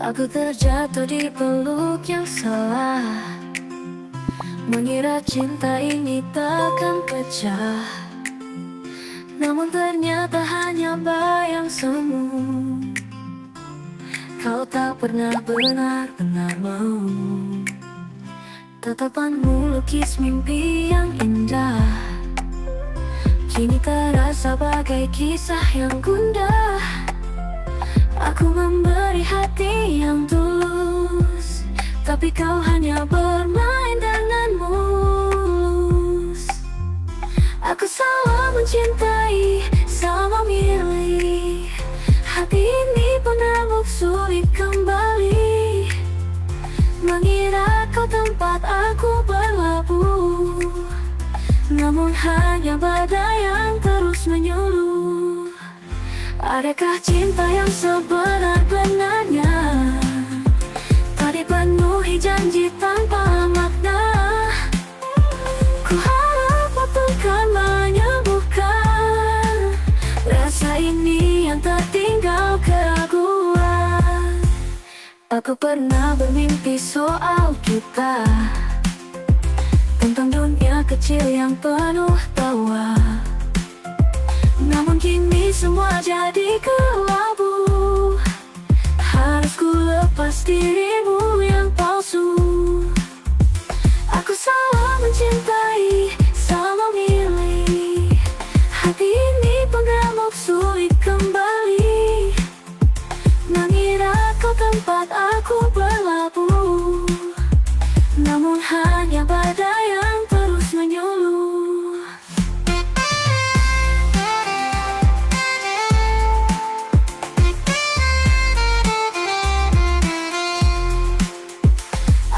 Aku terjatuh di peluk yang salah, mengira cinta ini takkan pecah. Namun ternyata hanya bayang semu. Kau tak pernah benar-benar mau. Tatapanmu lukis mimpi yang indah, kini terasa bagai kisah yang gundah. Aku memberi hati yang tulus, tapi kau hanya bermain dengan mulus. Aku salah mencintai, salah memilih. Hati ini penabuk sulit kembali, mengira kau tempat aku berlabuh, namun hanya badai yang terus menyuluh. Adakah cinta yang sebenar-benarnya tak dipenuhi janji tanpa makna? Ku harap waktu kan menyembuhkan rasa ini yang tertinggal keraguan. Aku pernah bermimpi soal kita, tentang dunia kecil yang penuh tawa. Namun kini semua jadi kelabu. Harus ku lepas dirimu yang palsu. Aku salah mencintai, salah memilih. Hati ini pengamuk sulit kembali, mengira kau tempat aku berlabuh, namun hanya badai yang terus menyuluh.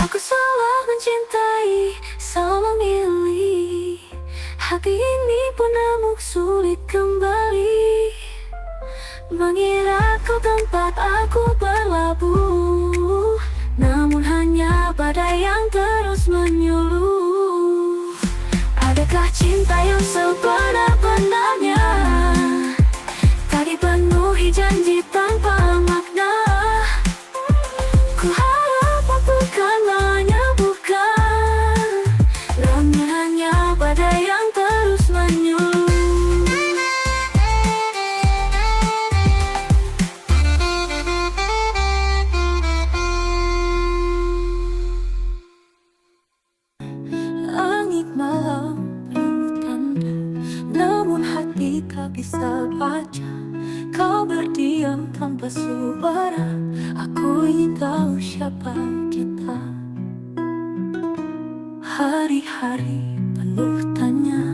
Aku salah mencintai, salah memilih. Hati ini penamuk sulit kembali, mengira kau tempat aku berlabuh, namun hanya badai yang terus menyuluh. Adakah cinta yang sebenar-benarnya tak dipenuhi janji tanpa makna? Ku harap waktu kan menyembuhkan, namun hanya badai yang terus menyuluh. Langit malam penuh tanda, namun hati tak bisa baca. Kau berdiam tanpa suara, aku ingin tahu siapa kita. Hari-hari penuh tanya,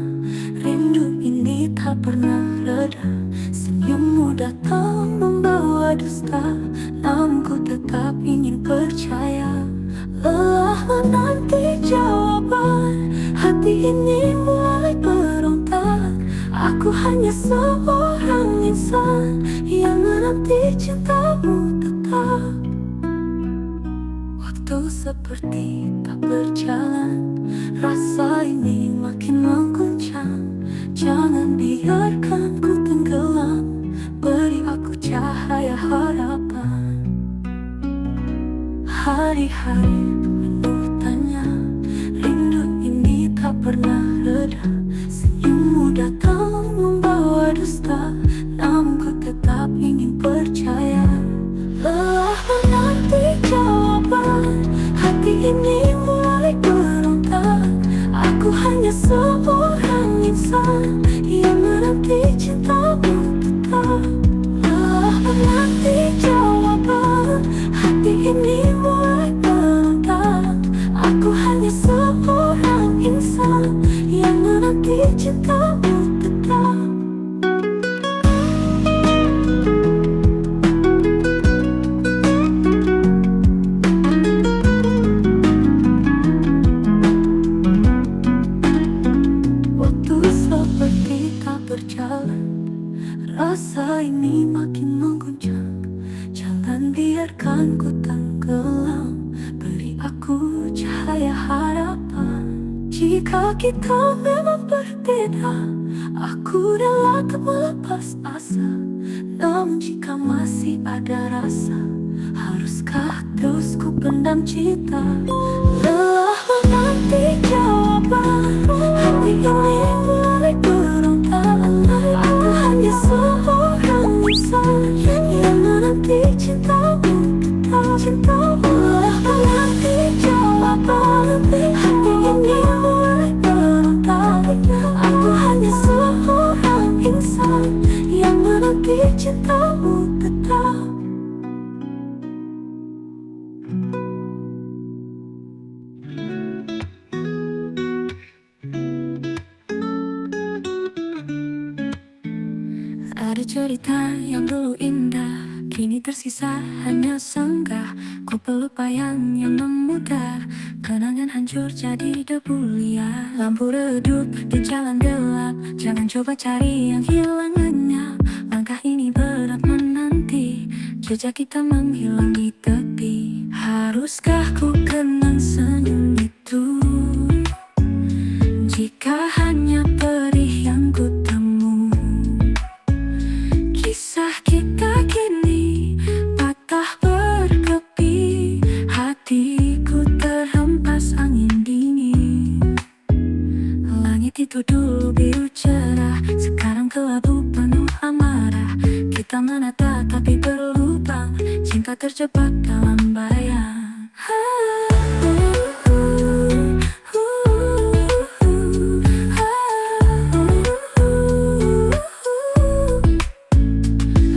rindu ini tak pernah reda. Senyummu datang membawa dusta, namun ku tetap ingin percaya. Lelah menanti jawaban, hati ini mulai berontak. Aku hanya seorang insan yang menanti cintamu tetap. Waktu seperti tak berjalan, rasa ini makin mengguncang. Jangan biarkan ku tenggelam, beri aku cahaya harapan. Hari-hari penuh tanya, rindu ini tak pernah reda. Senyummu datang membawa dusta, namun ku tetap ingin percaya. Lelah menanti jawaban, hati ini mulai berontak. Aku hanya seorang insan yang menanti cintamu tetap. Lelah menanti jawaban, hati ini mulai berontak. Aku hanya seorang insan yang menanti cintamu tetap. Waktu seperti tak berjalan, rasa ini makin mengguncang. Jangan biarkan ku tenggelam, beri aku cahaya harapan. Jika kita memang berbeda, aku rela tak melepas asa. Namun jika masih ada rasa, Haruskah terus ku pendam cita? Lelah menanti jawaban, hati ini mulai berontak. Aku hanya seorang insan yang menanti cintamu tetap. Lelah menanti jawaban, hati ini mulai berontak. Aku hanya seorang insan yang menanti cintamu tetap. Ada cerita yang dulu indah, kini tersisa hanya senggah. Ku peluk bayang yang memudar, kenangan hancur jadi debu liar. Lampu redup di jalan gelap, jangan coba cari yang hilang lenyap. Langkah ini berat menanti, jejak kita menghilang di tepi. Haruskah ku kenang senyum itu, jika hanya perih yang ku temu? Kisah kita kini patah berkepi, hatiku terhempas angin dingin. Langit itu dulu biru cerah, sekarang kelabu penuh amarah. Kita menatap tapi berlubang, cinta terjebak dalam bayang.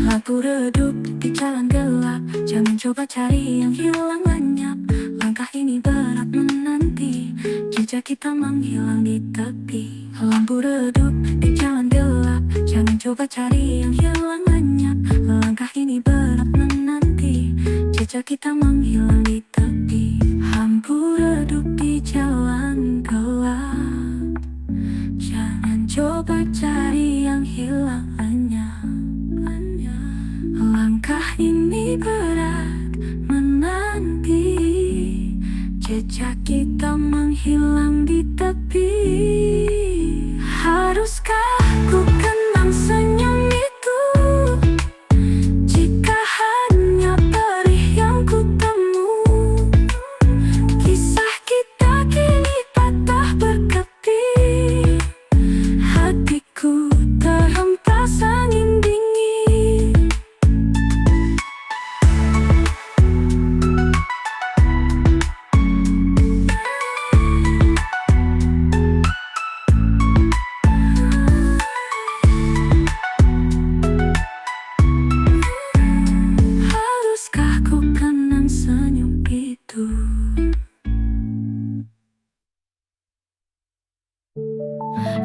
Lampu redup di jalan gelap, jangan coba cari yang hilang lenyap. Langkah ini berat menanti, jejak kita menghilang di tepi. Lampu redup di jalan gelap, jangan coba cari yang hilang lenyap. Langkah ini berat menanti, jejak kita menghilang di tepi. Lampu redup di jalan gelap, jangan coba cari yang hilang lenyap. Langkah ini berat menanti, jejak kita menghilang di tepi. Haruskah ku kenang senyum itu, jika hanya perih yang ku temu? Kisah kita kini patah berkepi, hatiku terhempas angin dingin. Haruskah ku kenang senyum itu?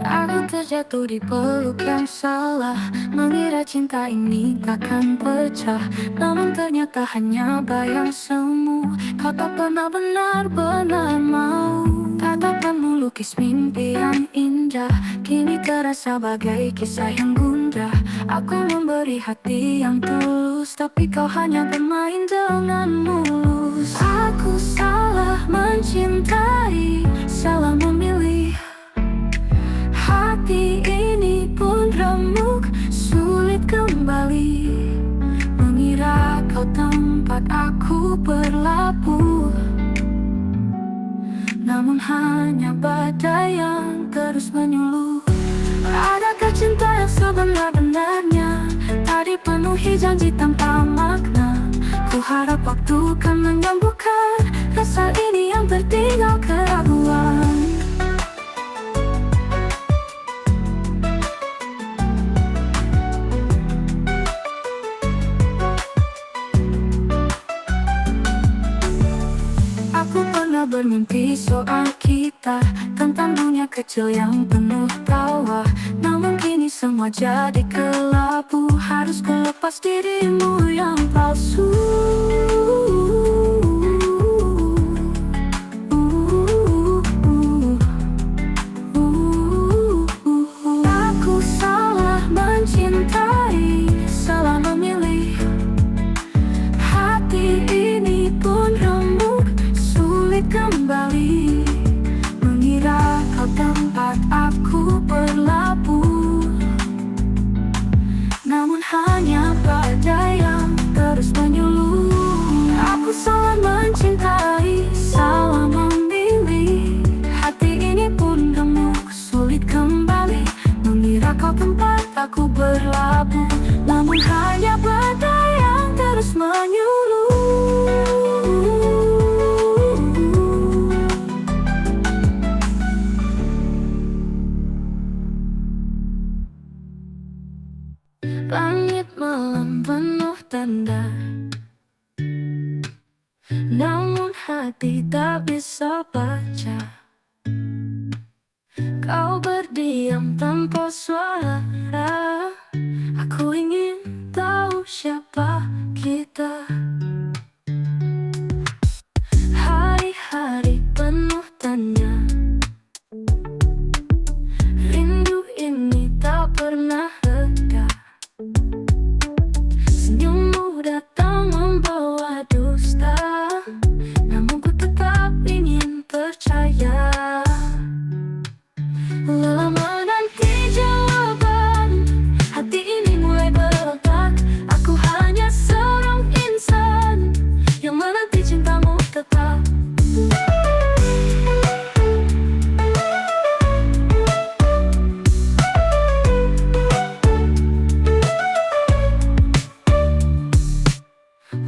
Aku terjatuh di peluk yang salah, mengira cinta ini takkan pecah. Namun ternyata hanya bayang semu. Kau tak pernah benar-benar mau. Katakan melukis mimpi yang indah, kini terasa bagai kisah yang gundah. Aku memberi hati yang tulus, tapi kau hanya bermain dengan mulus. Aku salah mencintai, salah memilih. Hati ini pun remuk, sulit kembali. Mengira kau tempat aku berlabuh, namun hanya badai yang terus menyuluh. Adakah cinta yang sebenar-benarnya, tak dipenuhi janji tanpa makna? Ku harap waktu kan menyembuhkan rasa ini yang tertinggal keraguan. Aku pernah bermimpi soal kita, tentang dunia kecil yang penuh tawa. Namun kini semua jadi kelabu, harus ku lepas dirimu yang palsu. Aku salah mencintai, salah memilih. Hati ini pun remuk, sulit kembali. Mengira kau tempat aku berlabuh, namun hanya badai yang terus menyuluh. berlabuh, namun hanya badai yang terus menyulut. Langit malam penuh tanda, namun hati tak bisa baca. Kau berdiam tanpa suara. Aku ingin tahu siapa kita. Hari-hari penuh tanya, rindu ini tak pernah reda. Senyummu datang membawa dusta, namun ku tetap ingin percaya. Lama menanti jawaban, hati ini mulai berontak. Aku hanya seorang insan yang menanti cintamu tetap.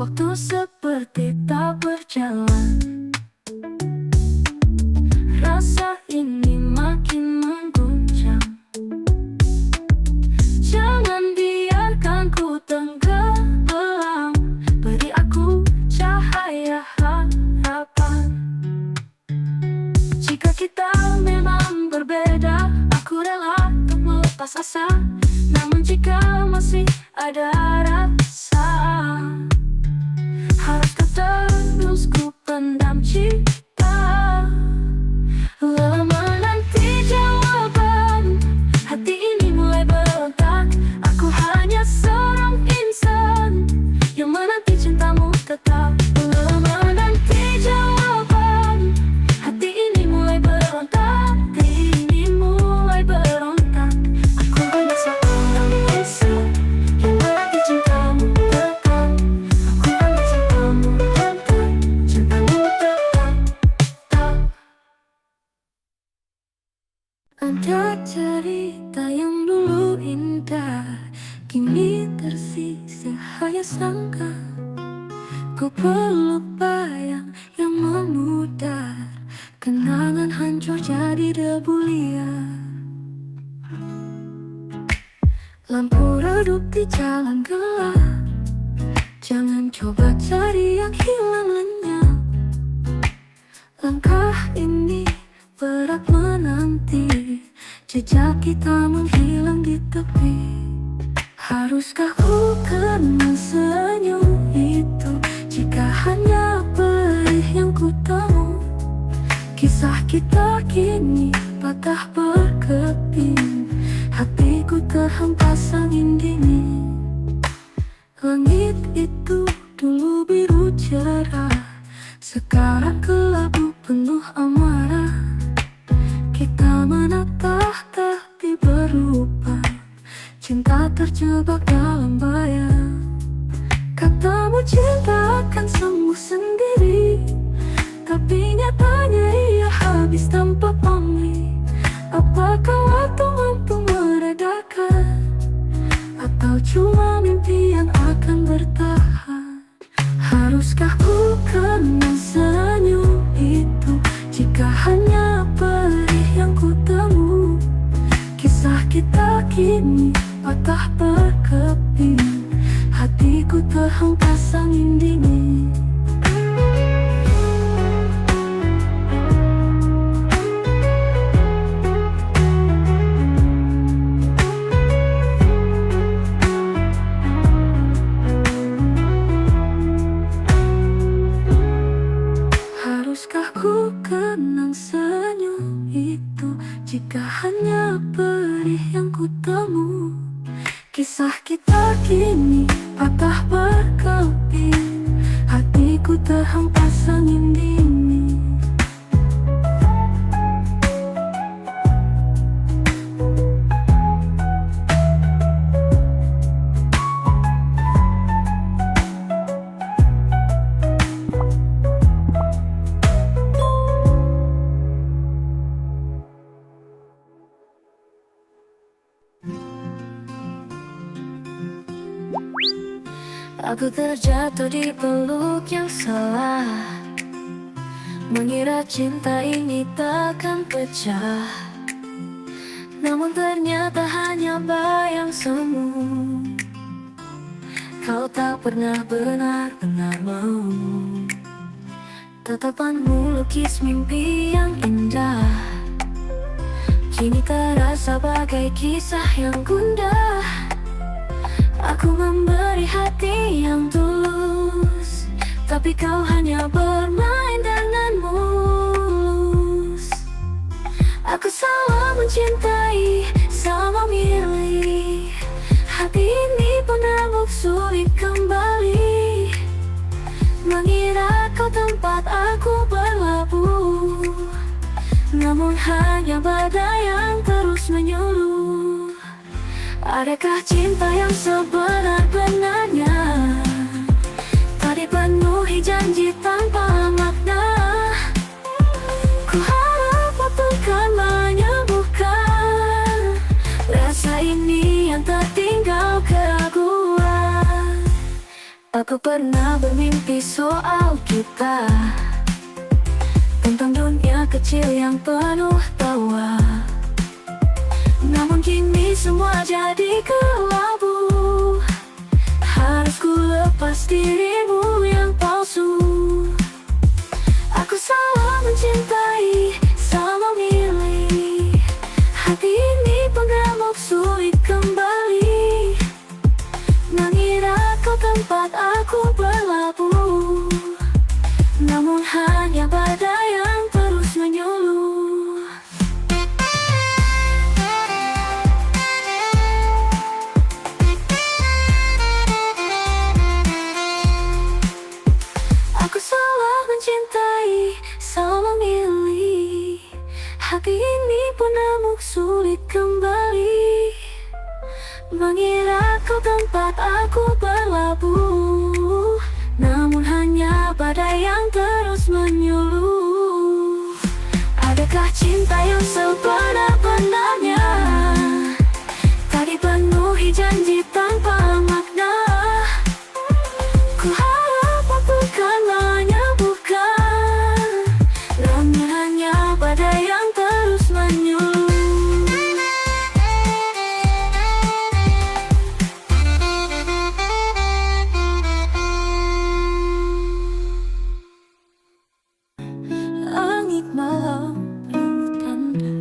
Waktu seperti tak berjalan, rasa ini makin mengguncang. Jangan biarkan ku tenggelam, beri aku cahaya harapan. Jika kita memang berbeda, aku rela untuk melepas asa. Namun jika masih ada rasa, haruskah terus ku pendam cinta? Lama menanti jawaban, hati ini mulai berontak. Aku hanya seorang insan yang menanti cintamu tetap. Lama menanti jawaban, hati ini mulai berontak. Hati ini mulai berontak. Aku hanya seorang insan yang menanti cintamu tetap. Aku hanya cintamu tetap, cintamu tetap, tetap. Ada cerita yang dulu indah, kini tersisa hanya sangka. Ku peluk bayang yang memudar, kenangan hancur jadi debu liar. Lampu redup di jalan gelap, jangan coba cari yang hilang lenyap. Langkah ini berat menanti, jejak kita menghilang di tepi. Haruskah ku kenal senyum itu, jika hanya perih yang ku tahu? Kisah kita kini patah berkeping, hatiku terhempas angin dingin. Langit itu dulu biru cerah, sekarang kelabu penuh amarah. Kita menatah tapi berubah, cinta terjebak dalam bayang. Katamu cinta akan sembuh sendiri, tapi nyatanya ia habis tanpa pamrih. Apakah waktu mampu meredakan, atau cuma mimpi yang akan bertahan? Haruskah ku kenal senyum itu, jika hanya perih yang ku temu? Kisah kita kini patah berkeping, hatiku terhempas angin dingin. Haruskah ku kenang senyum itu, jika hanya perih yang ku temu? Kisah kita kini patah berkeping, hatiku terhempas angin dingin. Aku terjatuh di peluk yang salah, mengira cinta ini takkan pecah. Namun ternyata hanya bayang semu. Kau tak pernah benar-benar mau. Tatapanmu lukis mimpi yang indah, kini terasa bagai kisah yang gundah. Aku memberi hati yang tulus, tapi kau hanya bermain dengan mulus. Aku salah mencintai, salah memilih. Hati ini penakluk sulit kembali, mengira kau tempat aku berlabuh. Namun hanya badai yang terus menyuluh. Adakah cinta yang sebenar-benarnya tak dipenuhi janji tanpa makna? Ku harap waktu kan menyembuhkan rasa ini yang tertinggal keraguan. Aku pernah bermimpi soal kita, tentang dunia kecil yang penuh tawa. Namun kini semua jadi kelabu. Harus ku lepas dirimu yang palsu. Aku salah mencintai, salah memilih. Hati ini pengamuk sulit kembali, mengira kau tempat aku berlabuh. Namun hanya badai yang terus menyuluh. Aku salah mencintai, salah memilih. Hati ini penamuk sulit kembali, mengira kau tempat aku berlabuh. Namun hanya badai yang terus menyuluh. Adakah cinta yang sebenar-benarnya tak dipenuhi janji tanpa makna? Ku harap waktu kan menyembuhkan, namun hanya badai yang terus menyuluh. Langit malam penuh tanda,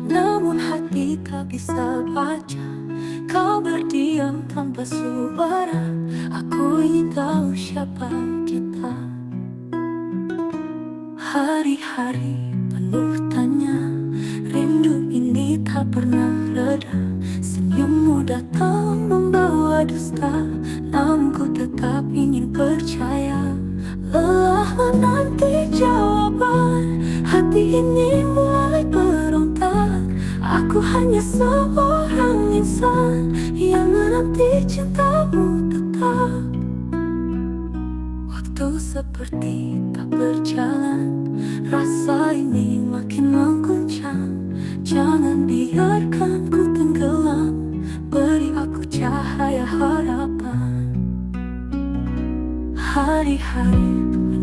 namun hati tak bisa baca. Kau berdiam tanpa suara, aku ingin tahu siapa kita. Hari-hari penuh tanya, rindu ini tak pernah reda. Senyummu datang membawa dusta, namun ku tetap ingin percaya. Lelah menanti jawaban, hati ini mulai berontak. Aku hanya seorang insan yang menanti cintamu tetap. Waktu seperti tak berjalan, rasa ini makin mengguncang. Jangan biarkan ku tenggelam, beri aku cahaya harapan. Hari-hari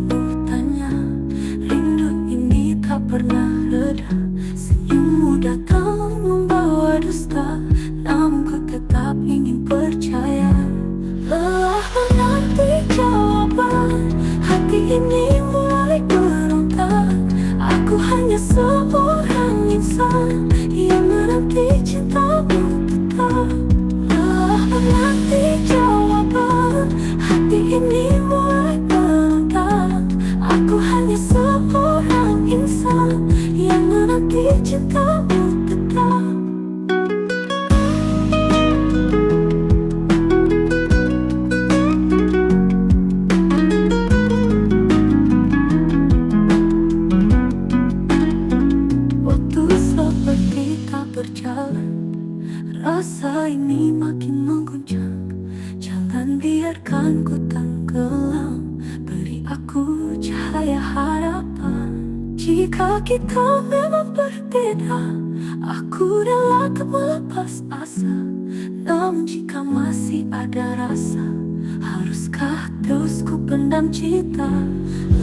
penuh tanya, rindu ini tak pernah reda. Senyummu datang membawa dusta, namun ku tetap ingin percaya. Lelah menanti jawaban, hati ini mulai berontak. Aku hanya seorang insan yang menanti cintamu tetap. Lelah menanti jawaban, hati ini mulai berontak. Aku hanya seorang insan yang menanti cintamu tetap. Waktu seperti tak berjalan, rasa ini makin mengguncang. Jangan biarkan ku tenggelam, beri aku cahaya harapan. Jika kita memang berbeda, aku rela tak melepas asa. Namun jika masih ada rasa, harus Haruskah terus ku pendam cinta?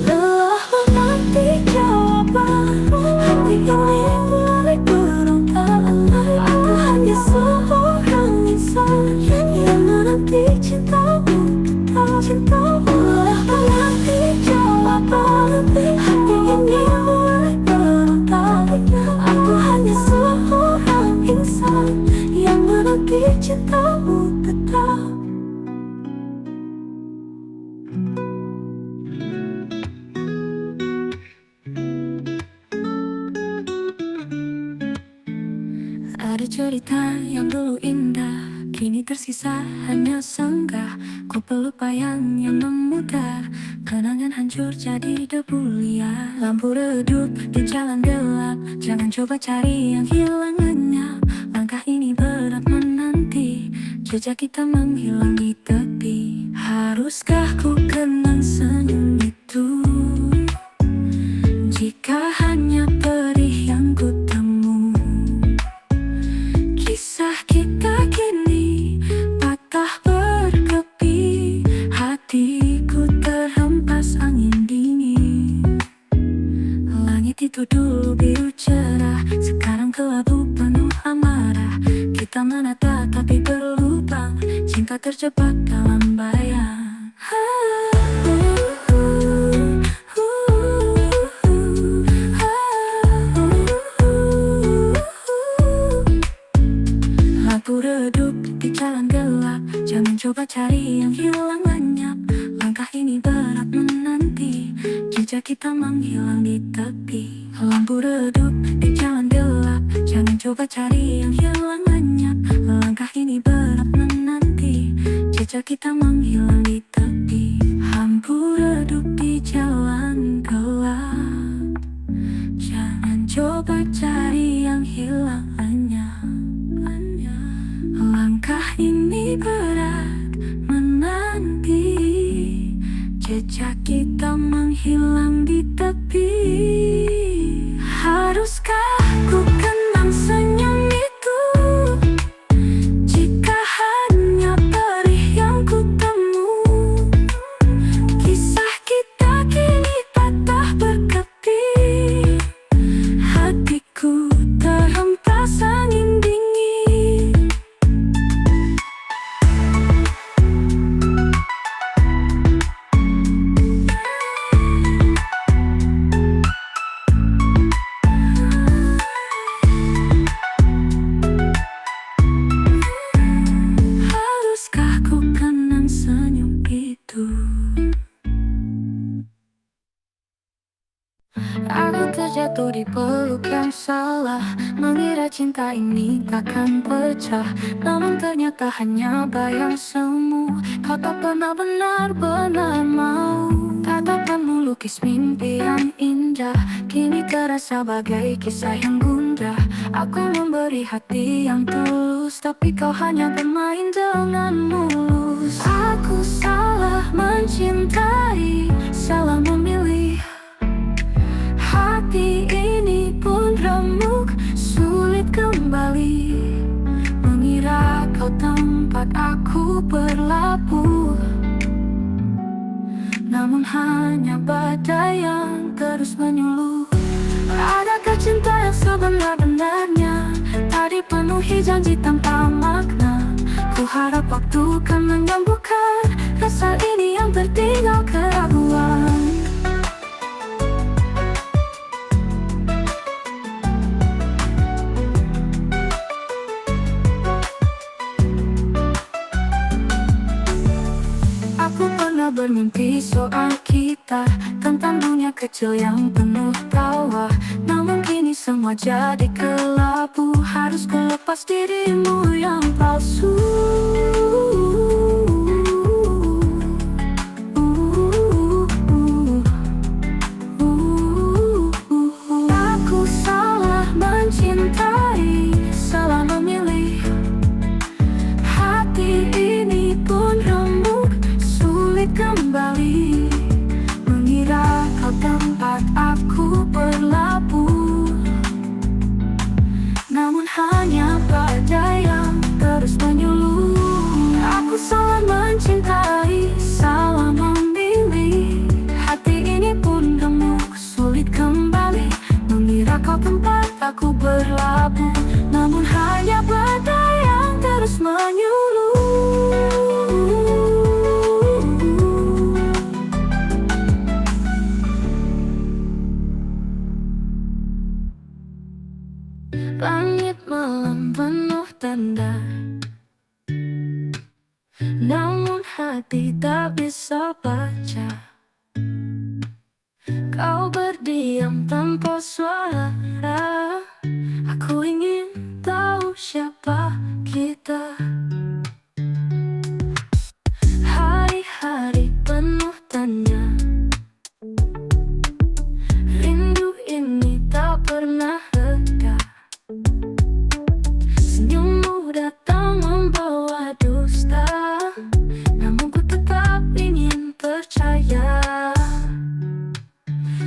Lelah menanti jawaban. Hati ini mulai berontak. Aku hanya seorang insan yang menanti cintamu tetap. Lelah menanti jawaban. Hati ini mulai berontak. Aku hanya seorang insan yang menanti cintamu tetap. Ada cerita yang dulu indah, kini tersisa hanya sanggah. Ku peluk bayang yang memudar, kenangan hancur jadi debu liar. Lampu redup di jalan gelap, jangan coba cari yang hilang lenyap. Langkah ini berat menanti, jejak kita menghilang di tepi. Haruskah ku kenang senyum itu, jika hanya perih yang ku temu? Kisah kita kini patah berkepi, hatiku terhempas angin dingin. Langit itu dulu biru cerah, sekarang kelabu penuh amarah. Kita menata tapi berlubang, cinta terjebak dalam bayang. Lampu redup di jalan gelap, jangan coba cari yang hilang lenyap. Langkah ini berat menanti, jejak kita menghilang di tepi. Lampu redup di jalan gelap, jangan coba cari yang hilang lenyap. Langkah ini berat menanti, jejak kita menghilang di tepi. Lampu redup di jalan gelap, jangan coba cari yang hilang lenyap. Langkah ini berat menanti, jejak kita menghilang di tepi. Haruskah ku kenang senyum itu, jika hanya perih yang ku temu? Kisah kita kini patah berkepi, hatiku terhempas angin dingin. Aku terjatuh di peluk yang salah, mengira cinta ini takkan pecah. Namun ternyata hanya bayang semu. Kau tak pernah benar-benar mau. Tatapanmu lukis mimpi yang indah, kini terasa bagai kisah yang gundah. Aku memberi hati yang tulus, tapi kau hanya bermain dengan mulus. Aku salah mencintai, salah memilih. Hati ini pun remuk, sulit kembali. Mengira kau tempat aku berlabuh, namun hanya badai yang terus menyuluh. Adakah cinta yang sebenar-benarnya, tak dipenuhi janji tanpa makna? Ku harap waktu kan menyembuhkan rasa ini yang tertinggal keraguan. Aku pernah bermimpi soal kita, tentang dunia kecil yang penuh tawa. Namun kini semua jadi kelabu, harus ku lepas dirimu yang palsu. Aku salah mencintai, salah memilih. Hati ini pun remuk, kembali. Mengira kau tempat aku berlabuh, namun hanya badai yang terus menyuluh. hati tak bisa baca. Kau berdiam tanpa suara. Aku ingin tahu siapa kita. Hari-hari penuh tanya. Rindu ini tak pernah reda. Senyummu datang membawa dusta, namun ku tetap ingin percaya.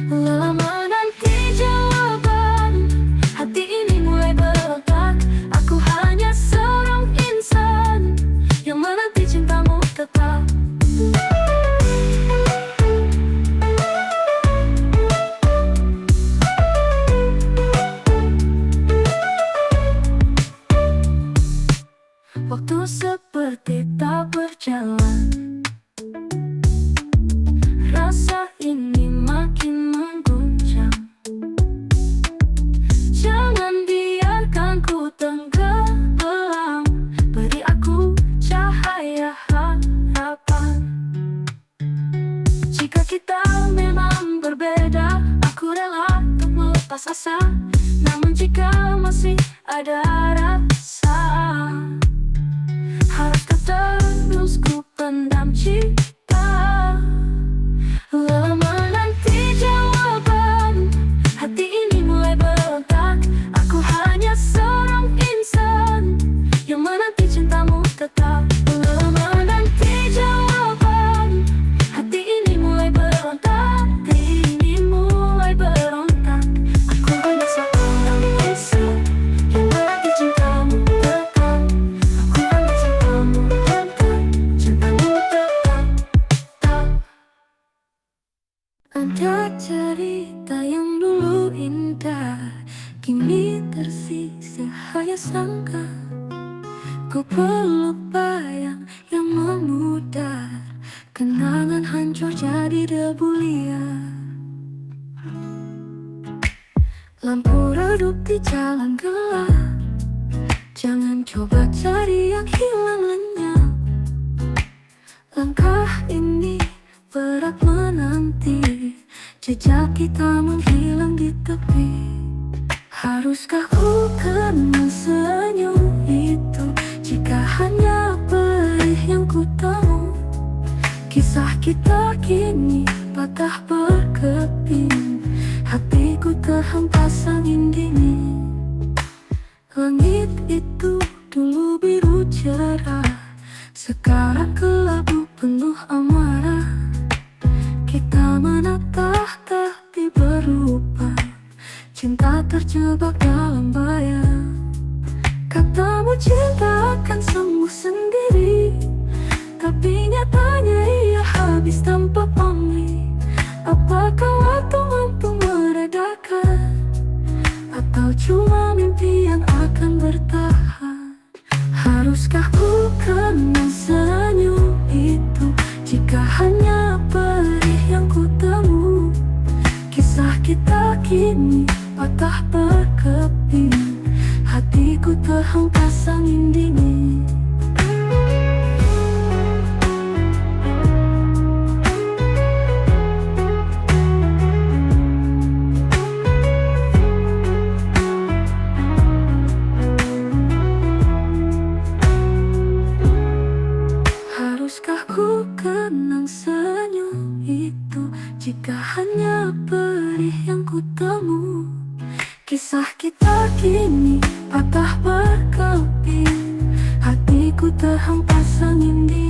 Lama nanti jawaban, hati ini mulai berontak. Aku hanya seorang insan yang menanti cintamu tetap. Waktu seperti tak berjalan, rasa ini makin mengguncang. Jangan biarkan ku tenggelam, beri aku cahaya harapan. Jika kita memang berbeda, aku rela untuk melepas asa. Namun jika masih ada rasa, haruskah terus ku pendam cinta? Lama nanti jawaban, hati ini mulai berontak. Aku hanya seorang insan yang menanti cintamu tetap. Lama nanti jawaban, hati ini mulai berontak. Hati ini mulai berontak. Aku hanya seorang insan yang menanti cintamu tetap. Aku hanya cintamu tetap, cintamu tetap. Ada cerita yang dulu indah, kini tersisa hanya sangka. Ku peluk bayang yang memudar, kenangan hancur jadi debu liar. Lampu redup di jalan gelap, jangan coba cari yang hilang lenyap. Langkah ini berat menanti, jejak kita menghilang di tepi. Haruskah ku kenal senyum itu, jika hanya perih yang ku tahu? Kisah kita kini patah berkeping, hatiku terhempas angin dingin. Langit itu dulu biru cerah, sekarang kelabu penuh amarah. Kita menatah tapi berubah, cinta terjebak dalam bayang. Katamu cinta akan sembuh sendiri, tapi nyatanya ia habis tanpa pamrih. Apakah waktu mampu meredakan, atau cuma mimpi yang akan bertahan? Haruskah ku kenal senyum itu, jika hanya perih yang ku temu? Kisah kita kini patah berkeping, hatiku terhempas angin dingin. Haruskah ku kenang senyum itu, jika hanya perih yang ku temu? Kisah kita kini patah berkeping, hatiku terhempas angin dingin.